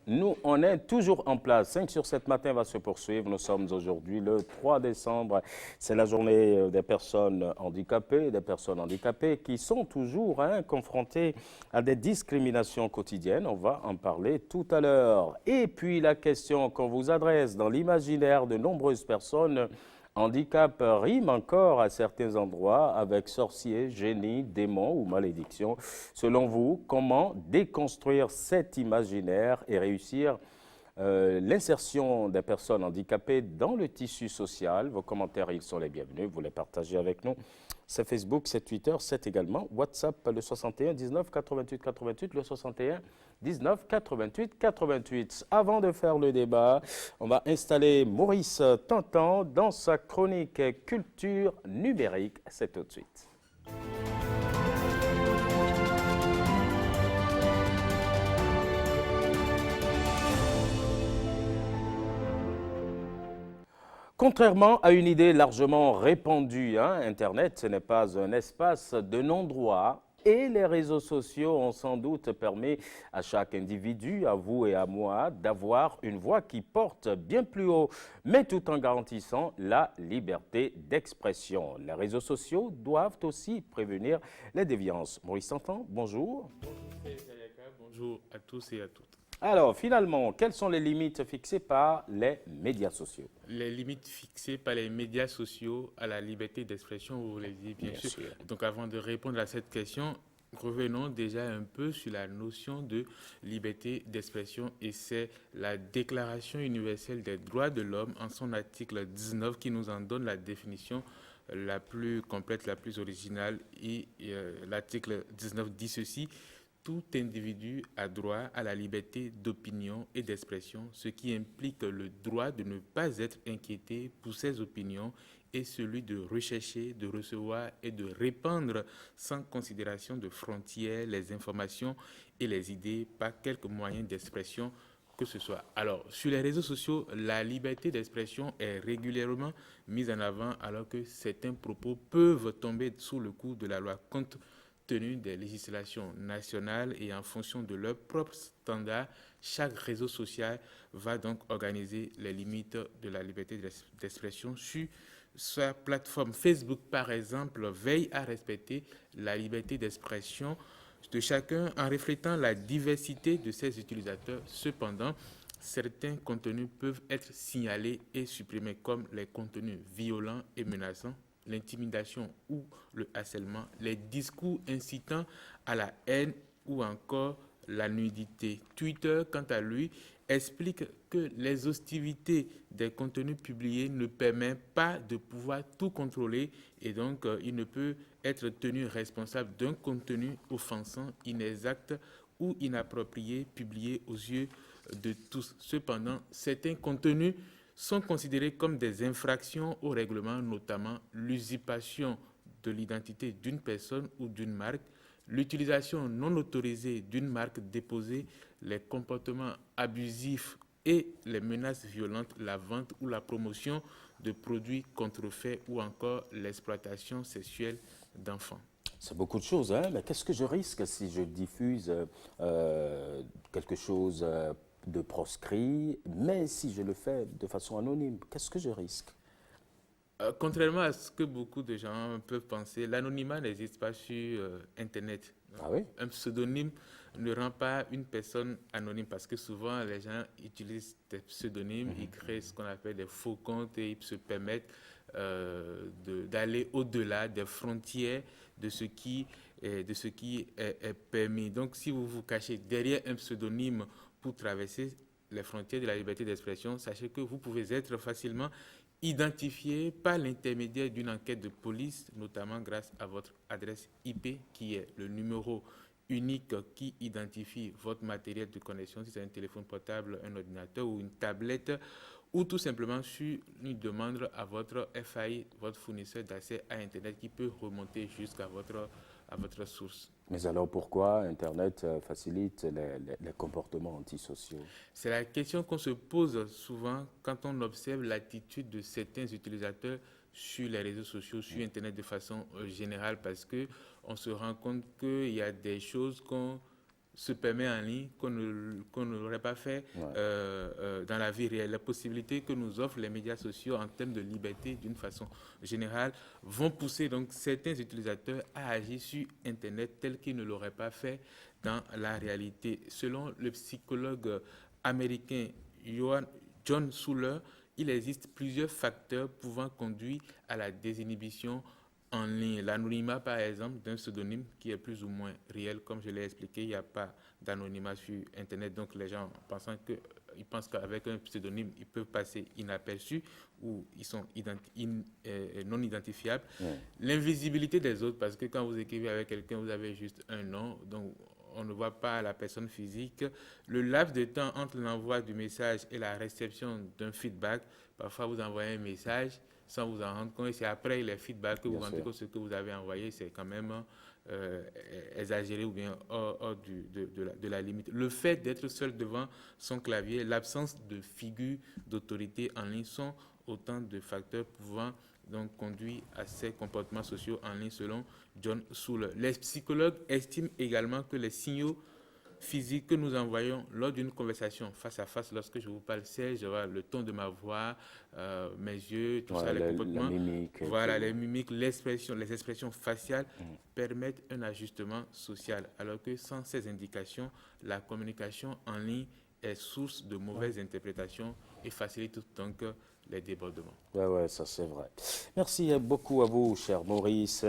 Nous, on est toujours en place. 5 sur 7 matin va se poursuivre. Nous sommes aujourd'hui le 3 décembre. C'est la journée des personnes handicapées qui sont toujours confrontées à des discriminations quotidiennes. On va en parler tout à l'heure. Et puis la question qu'on vous adresse dans l'imaginaire de nombreuses personnes. Handicap rime encore à certains endroits avec sorcier, génie, démon ou malédiction. Selon vous, comment déconstruire cet imaginaire et réussir l'insertion des personnes handicapées dans le tissu social? Vos commentaires, ils sont les bienvenus. Vous les partagez avec nous. C'est Facebook, c'est Twitter, c'est également WhatsApp, le 61 19 88 88, le 61 19 88 88. Avant de faire le débat, on va installer Maurice Tantan dans sa chronique culture numérique. C'est tout de suite. Contrairement à une idée largement répandue, Internet, ce n'est pas un espace de non-droit et les réseaux sociaux ont sans doute permis à chaque individu, à vous et à moi, d'avoir une voix qui porte bien plus haut, mais tout en garantissant la liberté d'expression. Les réseaux sociaux doivent aussi prévenir les déviances. Maurice Tantan, bonjour. Bonjour, bonjour à tous et à toutes. Alors, finalement, quelles sont les limites fixées par les médias sociaux? Les limites fixées par les médias sociaux à la liberté d'expression, vous voulez dire, bien sûr. Donc, avant de répondre à cette question, revenons déjà un peu sur la notion de liberté d'expression et c'est la Déclaration universelle des droits de l'homme en son article 19 qui nous en donne la définition la plus complète, la plus originale et l'article 19 dit ceci. Tout individu a droit à la liberté d'opinion et d'expression, ce qui implique le droit de ne pas être inquiété pour ses opinions et celui de rechercher, de recevoir et de répandre sans considération de frontières les informations et les idées par quelque moyen d'expression que ce soit. Alors, sur les réseaux sociaux, la liberté d'expression est régulièrement mise en avant alors que certains propos peuvent tomber sous le coup de la loi compte tenu des législations nationales et en fonction de leurs propres standards, chaque réseau social va donc organiser les limites de la liberté d'expression sur sa plateforme. Facebook, par exemple, veille à respecter la liberté d'expression de chacun en reflétant la diversité de ses utilisateurs. Cependant, certains contenus peuvent être signalés et supprimés comme les contenus violents et menaçants, l'intimidation ou le harcèlement, les discours incitant à la haine ou encore la nudité. Twitter, quant à lui, explique que les hostilités des contenus publiés ne permettent pas de pouvoir tout contrôler et donc il ne peut être tenu responsable d'un contenu offensant, inexact ou inapproprié publié aux yeux de tous. Cependant, certains contenus sont considérés comme des infractions au règlement, notamment l'usurpation de l'identité d'une personne ou d'une marque, l'utilisation non autorisée d'une marque déposée, les comportements abusifs et les menaces violentes, la vente ou la promotion de produits contrefaits ou encore l'exploitation sexuelle d'enfants. C'est beaucoup de choses, mais qu'est-ce que je risque si je diffuse quelque chose de proscrit, mais si je le fais de façon anonyme, qu'est-ce que je risque? Contrairement à ce que beaucoup de gens peuvent penser, l'anonymat n'existe pas sur Internet. Ah oui? Un pseudonyme ne rend pas une personne anonyme parce que souvent les gens utilisent des pseudonymes, ils créent ce qu'on appelle des faux comptes et ils se permettent d'aller au-delà des frontières de ce qui est permis. Donc si vous vous cachez derrière un pseudonyme pour traverser les frontières de la liberté d'expression, sachez que vous pouvez être facilement identifié par l'intermédiaire d'une enquête de police, notamment grâce à votre adresse IP qui est le numéro unique qui identifie votre matériel de connexion, si c'est un téléphone portable, un ordinateur ou une tablette, ou tout simplement sur une demande à votre FAI, votre fournisseur d'accès à Internet qui peut remonter jusqu'à votre source. Mais alors pourquoi Internet facilite les comportements antisociaux? C'est la question qu'on se pose souvent quand on observe l'attitude de certains utilisateurs sur les réseaux sociaux, sur Internet de façon générale, parce qu'on se rend compte qu'il y a des choses qu'on se permet en ligne qu'on n'aurait pas fait dans la vie réelle. Les possibilités que nous offrent les médias sociaux en termes de liberté d'une façon générale vont pousser donc certains utilisateurs à agir sur Internet tel qu'ils ne l'auraient pas fait dans la réalité. Selon le psychologue américain John Suller, il existe plusieurs facteurs pouvant conduire à la désinhibition en ligne. L'anonymat, par exemple, d'un pseudonyme qui est plus ou moins réel, comme je l'ai expliqué, il n'y a pas d'anonymat sur Internet, donc les gens ils pensent qu'avec un pseudonyme, ils peuvent passer inaperçus ou ils sont non identifiables. L'invisibilité des autres, parce que quand vous écrivez avec quelqu'un, vous avez juste un nom, donc on ne voit pas la personne physique. Le laps de temps entre l'envoi du message et la réception d'un feedback, parfois vous envoyez un message sans vous en rendre compte, et c'est après les feedbacks que vous vous rendez compte que ce que vous avez envoyé, c'est quand même exagéré ou bien hors de la limite. Le fait d'être seul devant son clavier, l'absence de figure d'autorité en ligne sont autant de facteurs pouvant donc conduire à ces comportements sociaux en ligne selon John Suller. Les psychologues estiment également que les signaux physiques que nous envoyons lors d'une conversation face à face, lorsque je vous parle, c'est le ton de ma voix, mes yeux, tout ça, les comportements, les mimiques, les expressions faciales permettent un ajustement social. Alors que sans ces indications, la communication en ligne est source de mauvaises interprétations et facilite donc les débordements. Ouais, ça c'est vrai. Merci beaucoup à vous, cher Maurice.